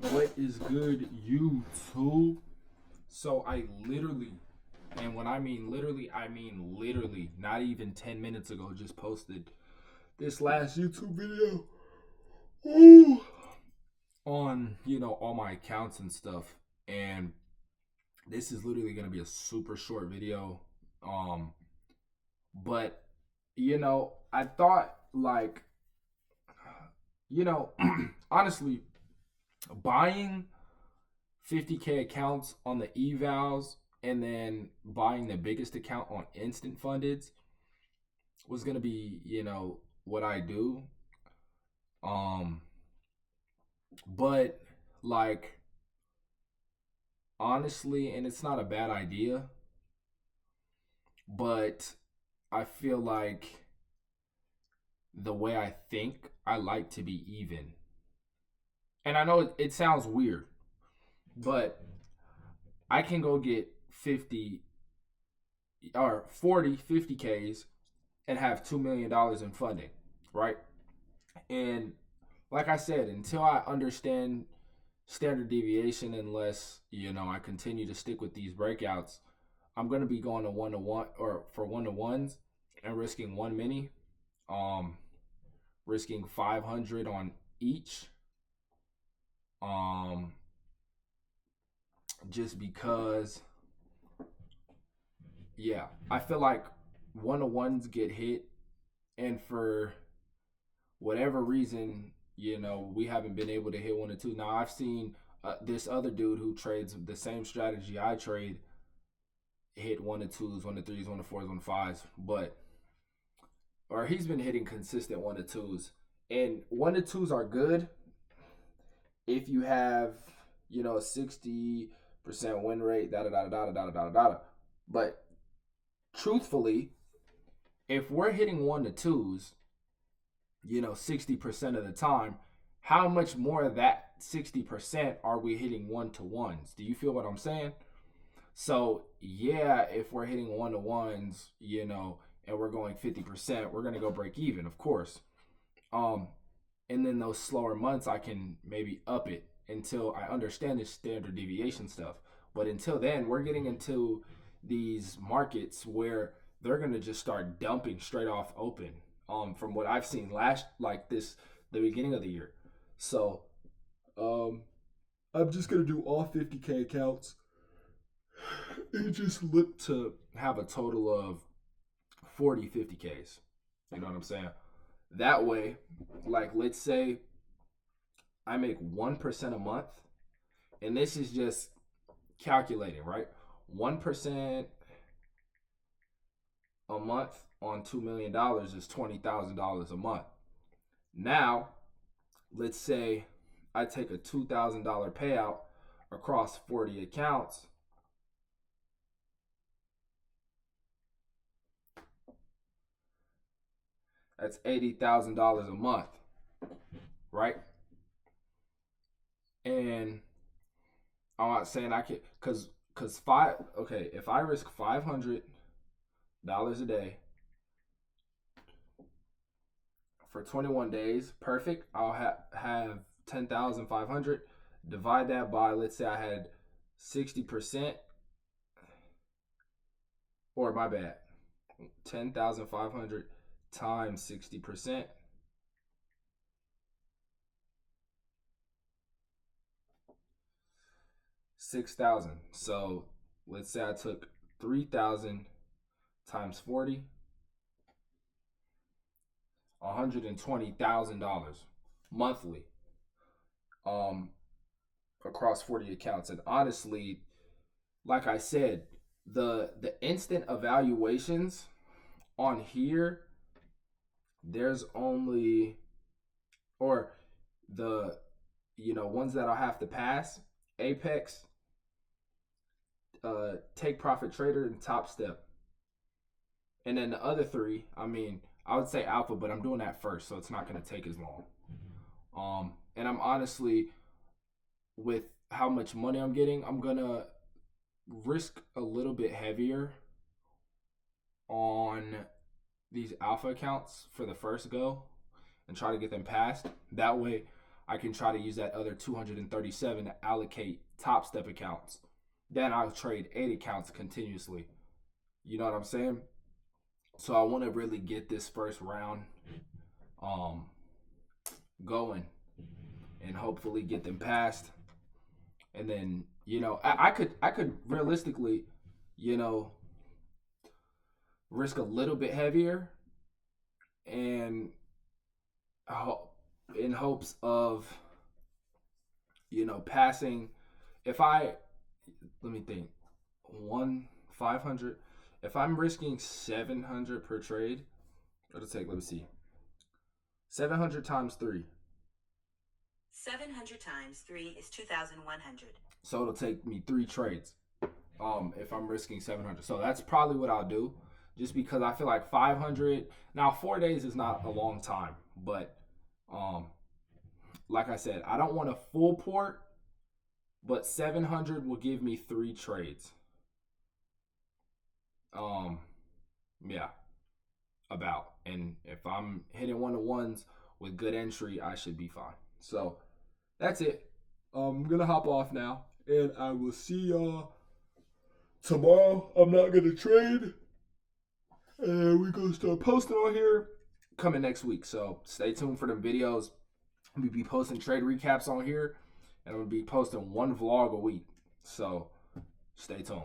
What is good, YouTube? So I literally, and when I mean literally, not even 10 minutes ago, just posted this last YouTube video. Ooh. On, all my accounts and stuff. And this is literally going to be a super short video. Um, but, I thought, like, honestly, buying 50K accounts on the evals and then buying the biggest account on instant fundeds was going to be, what I do. Um but like honestly, and it's not a bad idea, but I feel like the way I think, I like to be even. And I know it sounds weird, but I can go get 50 or 40, 50Ks and have $2 million in funding, right? And like I said, until I understand standard deviation, unless I continue to stick with these breakouts, I'm gonna be going to one or for one to ones and risking one mini, um, risking 500 on each, um, just because, yeah, I feel like one to ones get hit, and for whatever reason, we haven't been able to hit one or two. Now I've seen this other dude who trades the same strategy I trade hit one to twos, one to threes, one to fours, one to fives, but or he's been hitting consistent one to twos, and one to twos are good if you have a 60% win rate, da da da da da da da da da. But truthfully, if we're hitting one to twos 60% of the time, how much more of that 60% are we hitting one to ones? Do you feel what I'm saying? So, yeah, if we're hitting one to ones, and we're going 50%, we're going to go break even, of course. And then those slower months, I can maybe up it until I understand the standard deviation stuff. But until then, we're getting into these markets where they're going to just start dumping straight off open. From what I've seen the beginning of the year. So, um, I'm just gonna do all 50K accounts and just look to have a total of 40 50Ks. You know what I'm saying? That way, like, let's say I make 1% a month, and this is just calculating, right? 1% a month on $2 million is $20,000 a month. Now, let's say I take a $2,000 payout across 40 accounts. That's $80,000 a month, right? And I'm not saying I can, if I risk $500 a day for 21 days, perfect. I'll have 10,500. Divide that by, let's say I had 60%, or my bad, 10,500 times 60%. 6,000. So let's say I took 3,000 times 40, $120,000 monthly, um, across 40 accounts. And honestly, like I said, the instant evaluations on here, there's only, or the ones that I'll have to pass: Apex, Take Profit Trader, and Top Step. And then the other three, I mean, I would say Alpha, but I'm doing that first, so it's not going to take as long. And I'm honestly, with how much money I'm getting, I'm going to risk a little bit heavier on these Alpha accounts for the first go and try to get them passed. That way, I can try to use that other 237 to allocate top step accounts. Then I'll trade 8 accounts continuously. You know what I'm saying? So I want to really get this first round um going and hopefully get them passed. And then, I could realistically, you know, risk a little bit heavier and in hopes of, passing. If I Let me think, 500. If I'm risking 700 per trade, it'll take, let me see, 700 times 3. 700 times 3 is 2,100. So it'll take me 3 trades if I'm risking 700. So that's probably what I'll do, just because I feel like 500, now 4 days is not a long time, but um like I said, I don't want a full port, but 700 will give me 3 trades. Yeah, about. And if I'm hitting 1-to-1s with good entry, I should be fine. So that's it. I'm gonna hop off now, and I will see y'all tomorrow. I'm not gonna trade, and we're gonna start posting on here coming next week. So stay tuned for them videos. We'll be posting trade recaps on here, and I'm gonna be posting one vlog a week. So stay tuned.